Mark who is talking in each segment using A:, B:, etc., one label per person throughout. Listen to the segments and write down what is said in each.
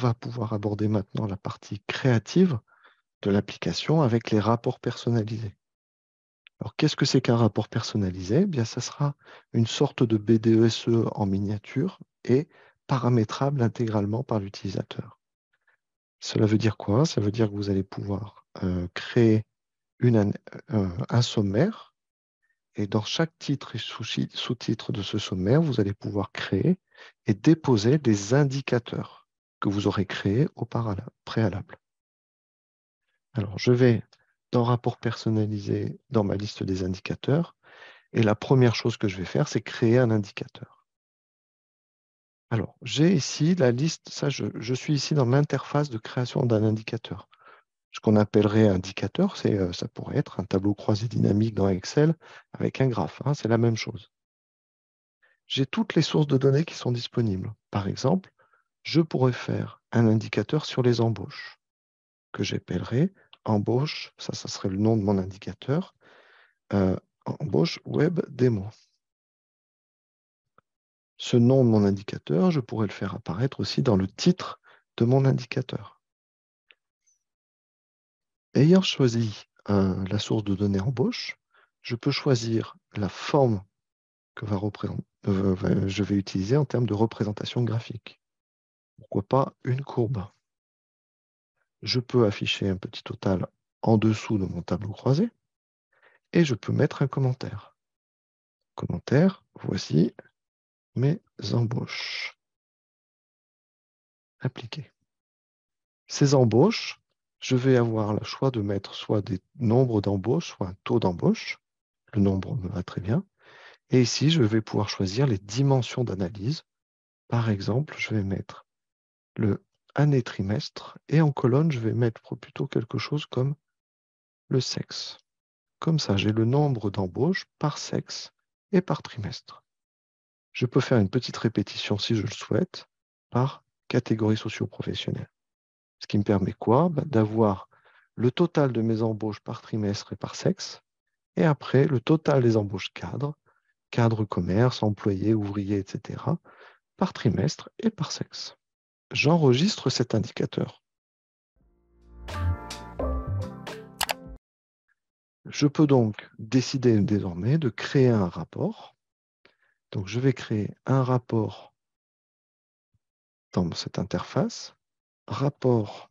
A: va pouvoir aborder maintenant la partie créative de l'application avec les rapports personnalisés. Alors, qu'est-ce que c'est qu'un rapport personnalisé? Eh bien, ça sera une sorte de BDSE en miniature et paramétrable intégralement par l'utilisateur. Cela veut dire quoi? Ça veut dire que vous allez pouvoir créer un sommaire et dans chaque titre et sous-titre de ce sommaire, vous allez pouvoir créer et déposer des indicateurs que vous aurez créés au préalable. Alors, je vais dans Rapport personnalisé, dans ma liste des indicateurs, et la première chose que je vais faire, c'est créer un indicateur. Alors, j'ai ici la liste, je suis ici dans l'interface de création d'un indicateur. Ce qu'on appellerait indicateur, ça pourrait être un tableau croisé dynamique dans Excel avec un graphe, hein, c'est la même chose. J'ai toutes les sources de données qui sont disponibles. Par exemple, je pourrais faire un indicateur sur les embauches, que j'appellerais embauche, ça serait le nom de mon indicateur, embauche web démo. Ce nom de mon indicateur, je pourrais le faire apparaître aussi dans le titre de mon indicateur. Ayant choisi la source de données embauche, je peux choisir la forme que je vais utiliser en termes de représentation graphique. Pourquoi pas une courbe? Je peux afficher un petit total en dessous de mon tableau croisé et je peux mettre un commentaire. Commentaire, voici mes embauches. Appliquer. Ces embauches, je vais avoir le choix de mettre soit des nombres d'embauches, soit un taux d'embauche. Le nombre me va très bien. Et ici, je vais pouvoir choisir les dimensions d'analyse. Par exemple, je vais mettre le année-trimestre et en colonne, je vais mettre plutôt quelque chose comme le sexe. Comme ça, j'ai le nombre d'embauches par sexe et par trimestre. Je peux faire une petite répétition si je le souhaite par catégorie socio-professionnelle. Ce qui me permet quoi? D'avoir le total de mes embauches par trimestre et par sexe, et après le total des embauches cadre commerce, employé, ouvrier, etc., par trimestre et par sexe. J'enregistre cet indicateur. Je peux donc décider désormais de créer un rapport. Donc, je vais créer un rapport dans cette interface, rapport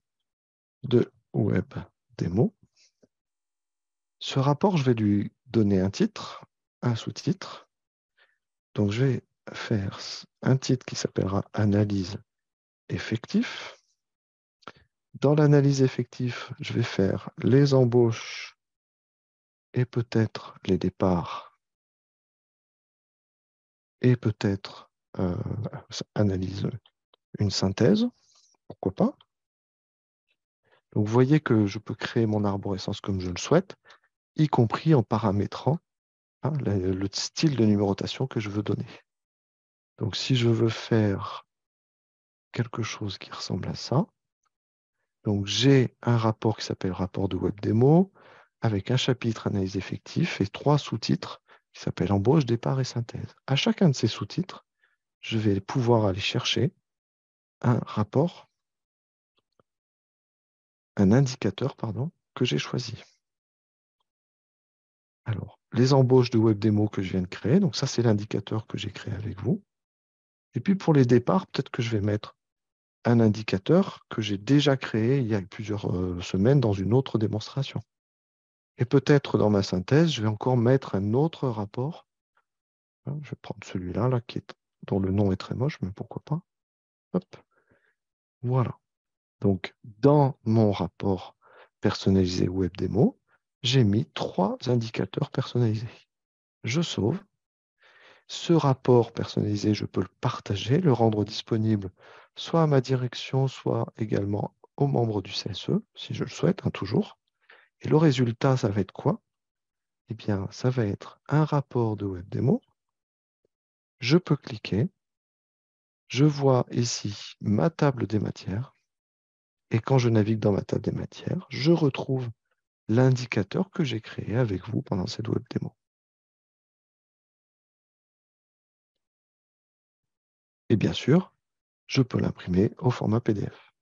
A: de web démo. Ce rapport, je vais lui donner un titre, un sous-titre. Donc, je vais faire un titre qui s'appellera analyse effectif. Dans l'analyse effectif, je vais faire les embauches et peut-être les départs et peut-être analyse une synthèse, pourquoi pas. Donc, vous voyez que je peux créer mon arborescence comme je le souhaite, y compris en paramétrant le style de numérotation que je veux donner. Donc, si je veux faire quelque chose qui ressemble à ça, donc j'ai un rapport qui s'appelle rapport de web démo avec un chapitre analyse effectif et 3 sous-titres qui s'appellent embauche, départ et synthèse. À chacun de ces sous-titres, je vais pouvoir aller chercher un rapport, un indicateur, pardon, que j'ai choisi. Alors, les embauches de web démo que je viens de créer, donc ça, c'est l'indicateur que j'ai créé avec vous. Et puis, pour les départs, peut-être que je vais mettre un indicateur que j'ai déjà créé il y a plusieurs semaines dans une autre démonstration. Et peut-être dans ma synthèse, je vais encore mettre un autre rapport. Je vais prendre celui-là, là, dont le nom est très moche, mais pourquoi pas. Hop, voilà. Donc, dans mon rapport personnalisé web démo, j'ai mis 3 indicateurs personnalisés. Je sauve. Ce rapport personnalisé, je peux le partager, le rendre disponible soit à ma direction, soit également aux membres du CSE, si je le souhaite, toujours. Et le résultat, ça va être quoi? Eh bien, ça va être un rapport de web démo. Je peux cliquer. Je vois ici ma table des matières. Et quand je navigue dans ma table des matières, je retrouve l'indicateur que j'ai créé avec vous pendant cette web démo. Et bien sûr, je peux l'imprimer au format PDF.